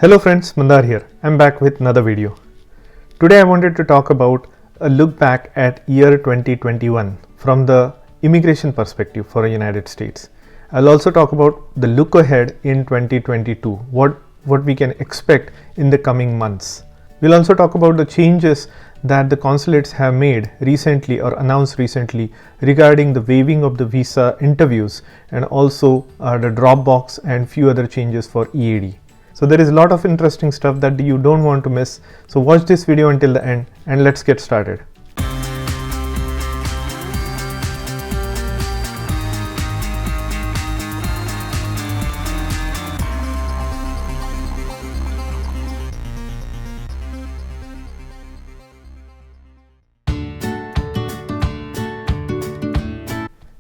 Hello friends, Mandar here. I'm back with another video. Today I wanted to talk about a look back at year 2021 from the immigration perspective for the United States. I'll also talk about the look ahead in 2022, what we can expect in the coming months. We'll also talk about the changes that the consulates have made recently or announced recently regarding the waiving of the visa interviews and also the drop box and few other changes for EAD. So there is a lot of interesting stuff that you don't want to miss. So watch this video until the end and let's get started.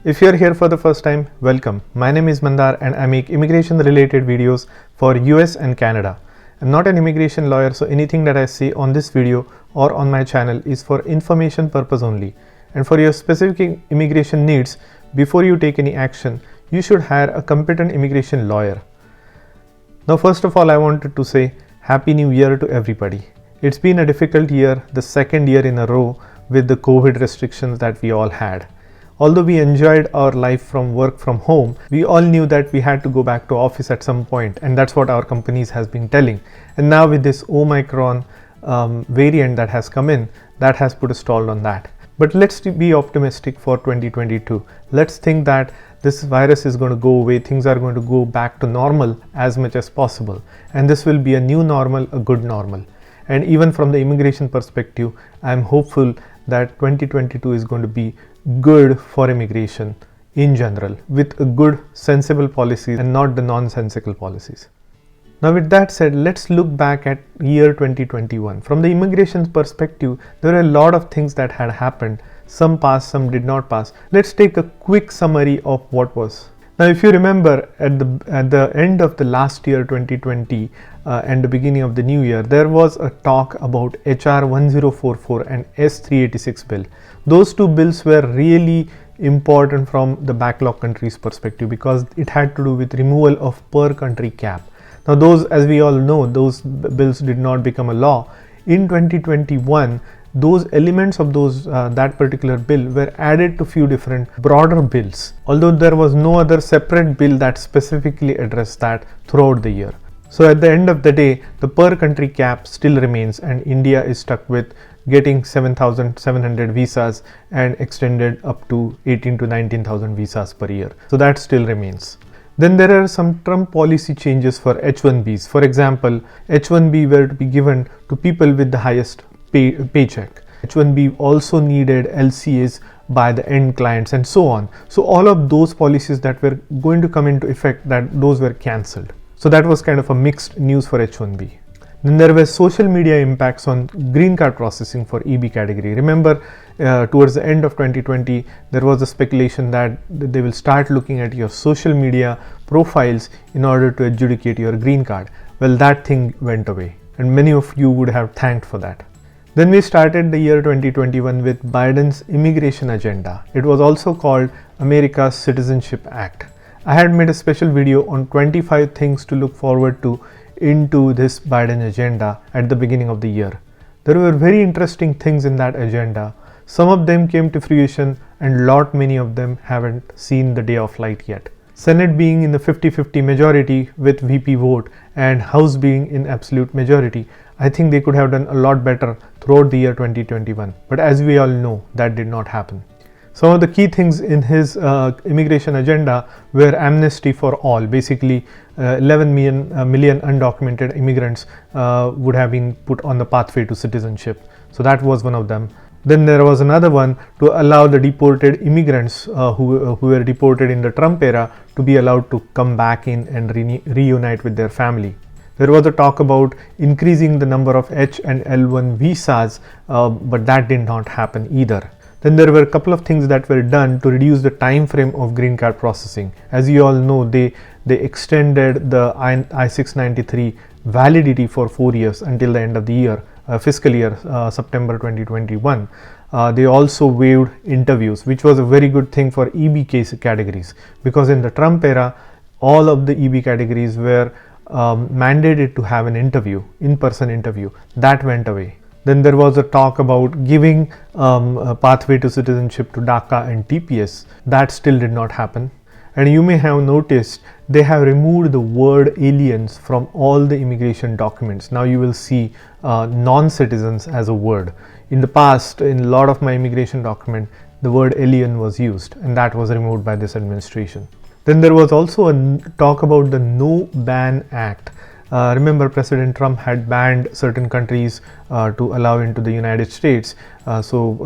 If you are here for the first time, welcome. My name is Mandar and I make immigration related videos for US and Canada. I'm not an immigration lawyer, so anything that I say on this video or on my channel is for information purpose only. And for your specific immigration needs, before you take any action, you should hire a competent immigration lawyer. Now, first of all, I wanted to say Happy New Year to everybody. It's been a difficult year, the second year in a row with the COVID restrictions that we all had. Although we enjoyed our life from work from home, we all knew that we had to go back to office at some point, and that's what our companies has been telling. And now with this Omicron variant that has come in, that has put a stall on that. But let's be optimistic for 2022. Let's think that this virus is going to go away, things are going to go back to normal as much as possible. And this will be a new normal, a good normal. And even from the immigration perspective, I'm hopeful that 2022 is going to be good for immigration in general, with a good sensible policies and not the nonsensical policies. Now with that said, let's look back at year 2021. From the immigration perspective, there are a lot of things that had happened. Some passed, some did not pass. Let's take a quick summary of what was. Now if you remember at the end of the last year 2020 and the beginning of the new year, there was a talk about HR 1044 and S386 bill. Those two bills were really important from the backlog countries perspective because it had to do with removal of per country cap. Now those, as we all know, those bills did not become a law. In 2021, those elements of that particular bill were added to few different broader bills, although there was no other separate bill that specifically addressed that throughout the year. So at the end of the day, the per country cap still remains and India is stuck with getting 7,700 visas and extended up to 18 to 19,000 visas per year. So that still remains. Then there are some Trump policy changes for H1Bs. For example, H1B were to be given to people with the highest paycheck. H1B also needed LCAs by the end clients and so on. So all of those policies that were going to come into effect, those were cancelled. So that was kind of a mixed news for H1B. Then there were social media impacts on green card processing for EB category. Remember, towards the end of 2020, there was a speculation that they will start looking at your social media profiles in order to adjudicate your green card. Well, that thing went away and many of you would have thanked for that. Then we started the year 2021 with Biden's immigration agenda. It was also called America's Citizenship Act. I had made a special video on 25 things to look forward to into this Biden agenda at the beginning of the year. There were very interesting things in that agenda. Some of them came to fruition and many of them haven't seen the day of light yet. Senate being in the 50-50 majority with VP vote and House being in absolute majority, I think they could have done a lot better throughout the year 2021. But as we all know, that did not happen. Some of the key things in his immigration agenda were amnesty for all. Basically, 11 million undocumented immigrants would have been put on the pathway to citizenship. So that was one of them. Then there was another one to allow the deported immigrants who were deported in the Trump era to be allowed to come back in and reunite with their family. There was a talk about increasing the number of H and L1 visas, but that did not happen either. Then there were a couple of things that were done to reduce the time frame of green card processing. As you all know, they extended the I-693 validity for 4 years until the end of the year, fiscal year, September 2021. They also waived interviews, which was a very good thing for EB case categories, because in the Trump era, all of the EB categories were mandated to have an interview, in-person interview. That went away. Then there was a talk about giving a pathway to citizenship to DACA and TPS. That still did not happen. And you may have noticed they have removed the word aliens from all the immigration documents. Now you will see non-citizens as a word. In the past, in a lot of my immigration document, the word alien was used, and that was removed by this administration. Then there was also a talk about the No Ban Act. Remember, President Trump had banned certain countries to allow into the United States. So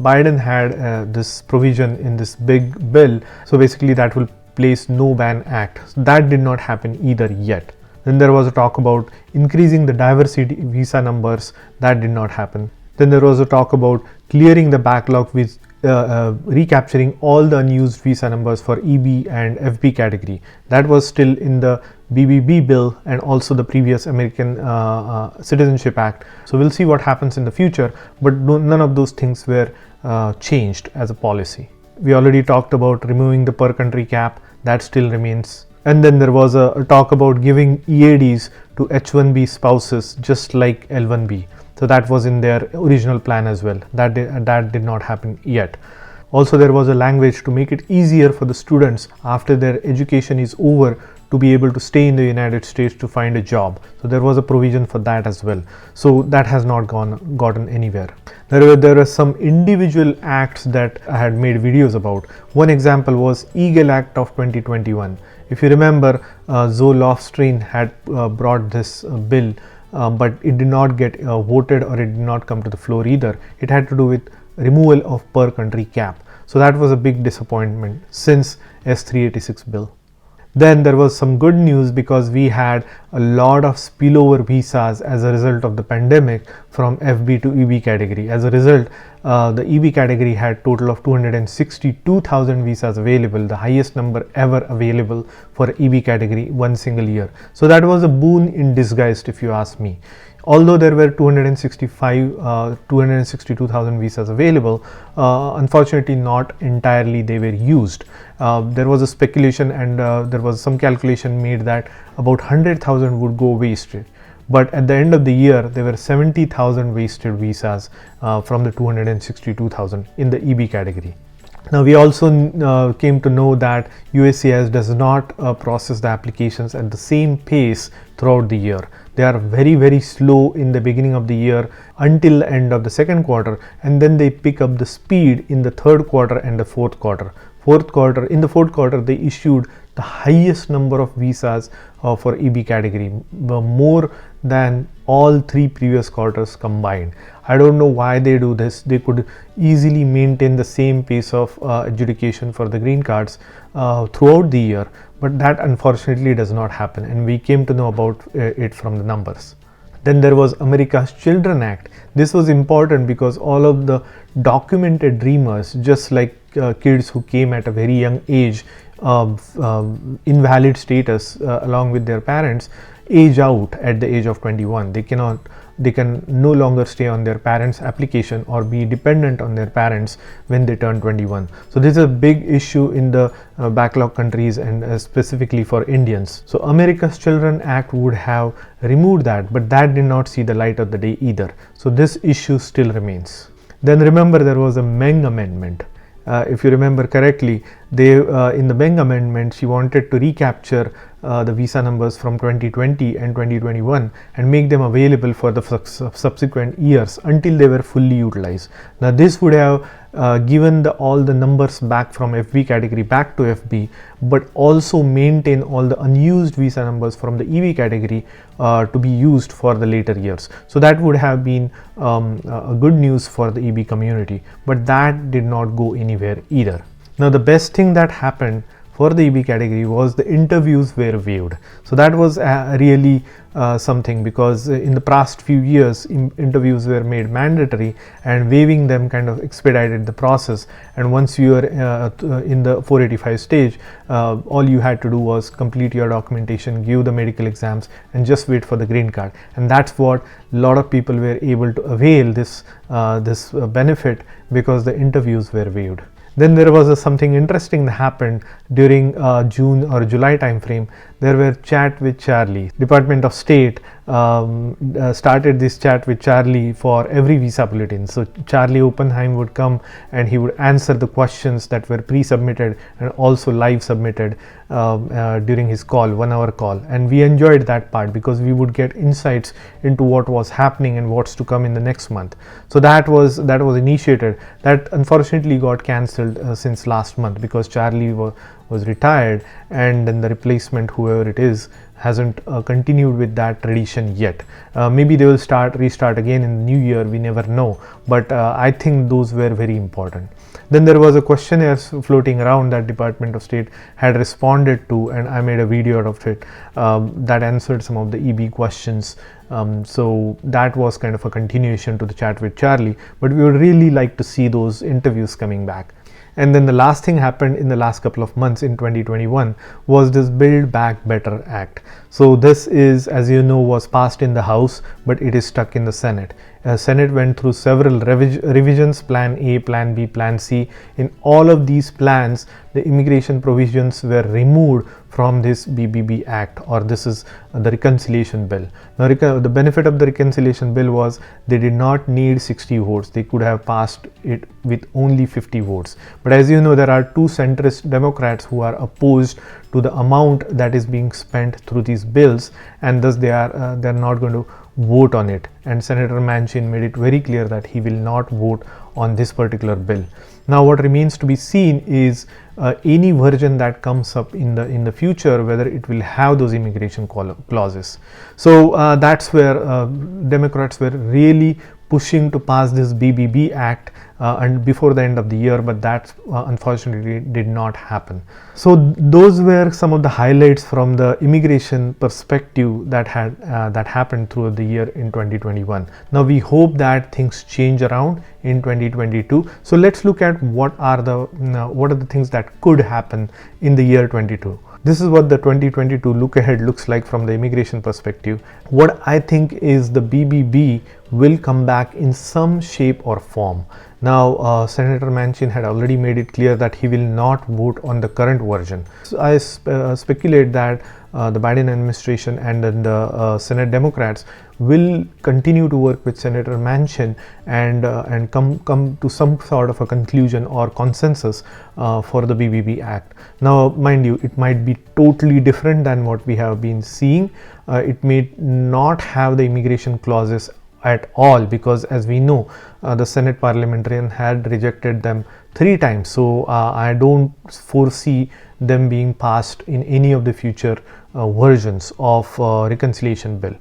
Biden had this provision in this big bill. So basically that will place No Ban Act. So that did not happen either yet. Then there was a talk about increasing the diversity visa numbers. That did not happen. Then there was a talk about clearing the backlog with recapturing all the unused visa numbers for EB and FB category. That was still in the BBB bill and also the previous American Citizenship Act. So we'll see what happens in the future, but none of those things were changed as a policy. We already talked about removing the per country cap. That still remains. And then there was a talk about giving EADs to H1B spouses just like L1B. So that was in their original plan as well. That did not happen yet. Also, there was a language to make it easier for the students after their education is over to be able to stay in the United States to find a job. So there was a provision for that as well. So that has not gotten anywhere. There were some individual acts that I had made videos about. One example was EGAL Act of 2021. If you remember, Zoe Lofgren had brought this bill. But it did not get voted, or it did not come to the floor either. It had to do with removal of per country cap. So that was a big disappointment since S386 bill. Then there was some good news because we had a lot of spillover visas as a result of the pandemic from FB to EB category. As a result, the EB category had total of 262,000 visas available, the highest number ever available for EB category one single year. So that was a boon in disguise, if you ask me. Although there were 262,000 visas available, unfortunately not entirely they were used. There was a speculation and there was some calculation made that about 100,000 would go wasted. But at the end of the year, there were 70,000 wasted visas from the 262,000 in the EB category. Now we also came to know that USCIS does not process the applications at the same pace throughout the year. They are very slow in the beginning of the year until the end of the second quarter, and then they pick up the speed in the third quarter and the fourth quarter. In the fourth quarter, they issued the highest number of visas for EB category, more than all three previous quarters combined. I don't know why they do this. They could easily maintain the same pace of adjudication for the green cards throughout the year, but that unfortunately does not happen, and we came to know about it from the numbers. Then there was America's Children Act. This was important because all of the documented dreamers, just like kids who came at a very young age of invalid status along with their parents, age out at the age of 21. They can no longer stay on their parents' application or be dependent on their parents when they turn 21. So this is a big issue in the backlog countries, and specifically for Indians. So America's Children Act would have removed that, but that did not see the light of the day either. So this issue still remains. Then remember, there was a Meng amendment. If you remember correctly, they in the Meng amendment, she wanted to recapture the visa numbers from 2020 and 2021 and make them available for the subsequent years until they were fully utilized. Now this would have given all the numbers back from FB category back to FB, but also maintain all the unused visa numbers from the EB category to be used for the later years. So that would have been a good news for the EB community, but that did not go anywhere either. Now the best thing that happened for the EB category was the interviews were waived. So that was really something, because in the past few years interviews were made mandatory, and waiving them kind of expedited the process. And once you are in the 485 stage, all you had to do was complete your documentation, give the medical exams, and just wait for the green card. And that's what a lot of people were able to avail this benefit, because the interviews were waived. Then there was something interesting that happened during June or July time frame. There were chat with Charlie. Department of State started this chat with Charlie for every visa bulletin. So Charlie Oppenheim would come and he would answer the questions that were pre-submitted and also live submitted during his call, 1 hour call. And we enjoyed that part because we would get insights into what was happening and what's to come in the next month. So that was initiated. That unfortunately got cancelled since last month because Charlie was retired, and then the replacement, whoever it is, hasn't continued with that tradition yet. Maybe they will restart again in the new year, we never know, but I think those were very important. Then there was a questionnaire floating around that Department of State had responded to, and I made a video out of it that answered some of the EB questions. So that was kind of a continuation to the chat with Charlie, but we would really like to see those interviews coming back. And then the last thing happened in the last couple of months in 2021 was this Build Back Better Act. So this is, as you know, was passed in the House, but it is stuck in the Senate. Senate went through several revisions, Plan A, Plan B, Plan C. In all of these plans, the immigration provisions were removed from this BBB Act, or this is the reconciliation bill. Now the benefit of the reconciliation bill was they did not need 60 votes. They could have passed it with only 50 votes. But as you know, there are two centrist Democrats who are opposed to the amount that is being spent through these bills, and thus they're not going to vote on it. And Senator Manchin made it very clear that he will not vote on this particular bill. Now what remains to be seen is any version that comes up in the future, whether it will have those immigration clauses. So that's where Democrats were really pushing to pass this BBB Act and before the end of the year, but that unfortunately did not happen. So those were some of the highlights from the immigration perspective that happened throughout the year in 2021. Now we hope that things change around in 2022. So let's look at what are the things that could happen in the year 22. This is what the 2022 look ahead looks like from the immigration perspective. What I think is the BBB will come back in some shape or form. Now, Senator Manchin had already made it clear that he will not vote on the current version. So I speculate that the Biden administration and then the Senate Democrats will continue to work with Senator Manchin and come to some sort of a conclusion or consensus for the BBB Act. Now, mind you, it might be totally different than what we have been seeing. It may not have the immigration clauses at all, because as we know, the Senate parliamentarian had rejected them 3 times. So I don't foresee them being passed in any of the future versions of reconciliation bill.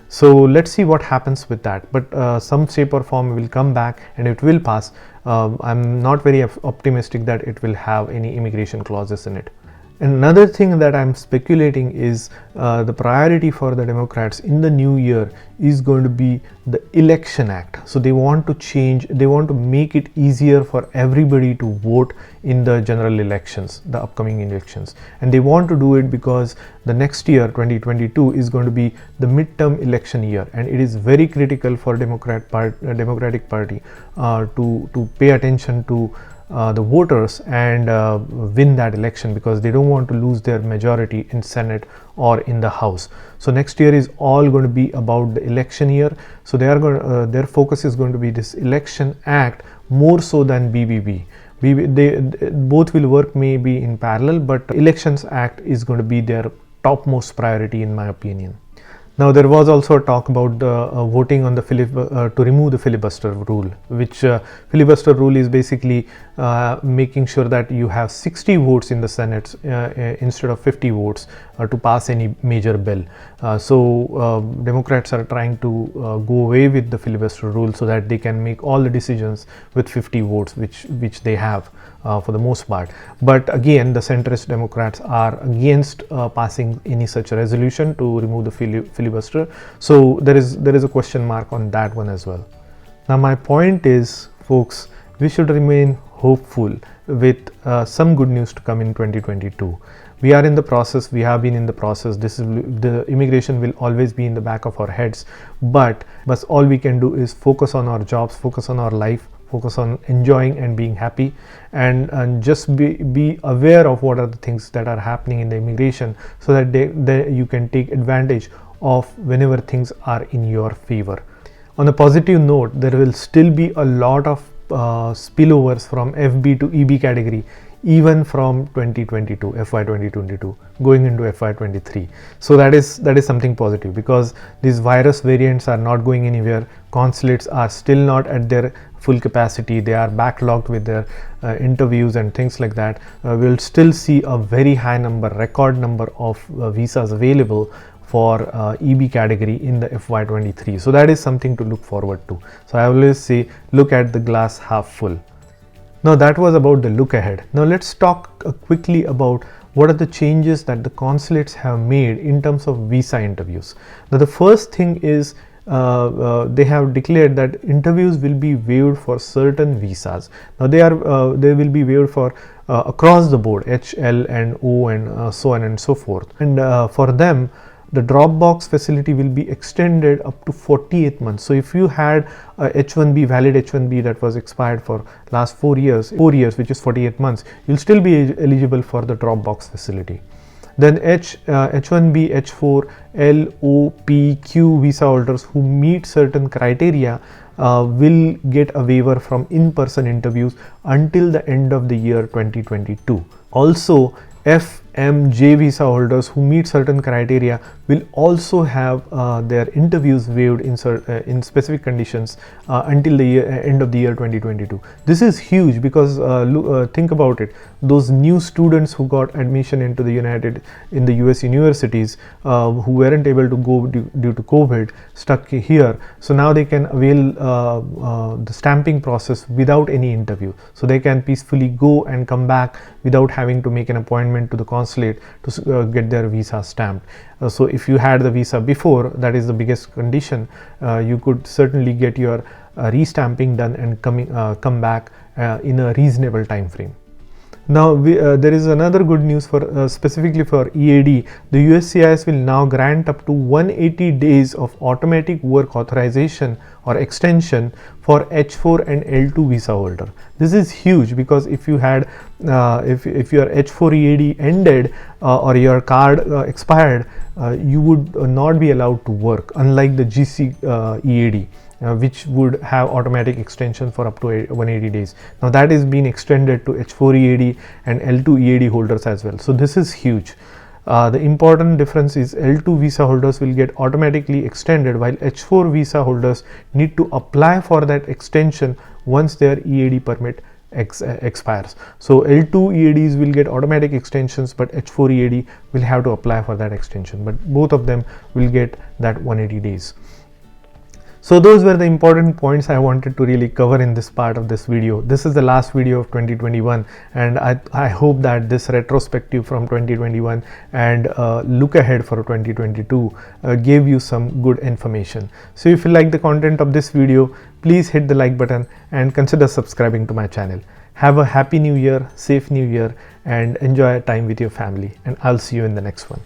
So let's see what happens with that, but some shape or form will come back and it will pass. I'm not very optimistic that it will have any immigration clauses in it. Another thing that I'm speculating is the priority for the Democrats in the new year is going to be the Election Act. So they want to make it easier for everybody to vote in the general elections, the upcoming elections. And they want to do it because the next year, 2022, is going to be the midterm election year. And it is very critical for Democratic Party to pay attention to the voters and win that election, because they don't want to lose their majority in Senate or in the House. So next year is all going to be about the election year. So they are going their focus is going to be this Election Act more so than BBB. They both will work maybe in parallel, but Elections Act is going to be their topmost priority in my opinion. Now there was also a talk about voting on the to remove the filibuster rule, which filibuster rule is basically making sure that you have 60 votes in the Senate instead of 50 votes to pass any major bill. So Democrats are trying to go away with the filibuster rule so that they can make all the decisions with 50 votes, which they have for the most part. But again, the centrist Democrats are against passing any such resolution to remove the filibuster. So there is a question mark on that one as well. Now my point is, folks, we should remain hopeful with some good news to come in 2022. We are in the process, we have been in the process. The immigration will always be in the back of our heads, but all we can do is focus on our jobs, focus on our life, focus on enjoying and being happy, and just be aware of what are the things that are happening in the immigration, so that you can take advantage of whenever things are in your favor. On a positive note, there will still be a lot of spillovers from FB to EB category, even from 2022, FY 2022 going into FY 23. So that is something positive, because these virus variants are not going anywhere. Consulates are still not at their full capacity. They are backlogged with their interviews and things like that. We'll still see a very high number, record number of visas available for EB category in the FY23. So that is something to look forward to. So I always say, look at the glass half full. Now that was about the look ahead. Now let's talk quickly about what are the changes that the consulates have made in terms of visa interviews. Now the first thing is they have declared that interviews will be waived for certain visas. Now they will be waived for across the board, H, L and O and so on and so forth. And for them, the Dropbox facility will be extended up to 48 months. So if you had a H1B, valid H1B that was expired for last 4 years, which is 48 months, you'll still be eligible for the Dropbox facility. Then H1B, H4, L, O, P, Q visa holders who meet certain criteria will get a waiver from in-person interviews until the end of the year 2022. Also, F, M, J visa holders who meet certain criteria will also have their interviews waived in specific conditions until the end of the year 2022. This is huge, because think about it. Those new students who got admission into the US universities who weren't able to go due to COVID, stuck here. So now they can avail the stamping process without any interview. So they can peacefully go and come back without having to make an appointment to the consulate to get their visa stamped. So if you had the visa before, that is the biggest condition, you could certainly get your restamping done and come back in a reasonable time frame. Now there is another good news for specifically for EAD. The USCIS will now grant up to 180 days of automatic work authorization or extension for H4 and L2 visa holder. This is huge, because if you had if your H4 EAD ended or your card expired, you would not be allowed to work, unlike the GC EAD. Which would have automatic extension for up to 180 days. Now that is being extended to H4 EAD and L2 EAD holders as well. So this is huge. The important difference is L2 visa holders will get automatically extended, while H4 visa holders need to apply for that extension once their EAD permit expires. So L2 EADs will get automatic extensions, but H4 EAD will have to apply for that extension. But both of them will get that 180 days. So those were the important points I wanted to really cover in this part of this video. This is the last video of 2021, and I hope that this retrospective from 2021 and look ahead for 2022 gave you some good information. So if you like the content of this video, please hit the like button and consider subscribing to my channel. Have a happy new year, safe new year, and enjoy time with your family, and I'll see you in the next one.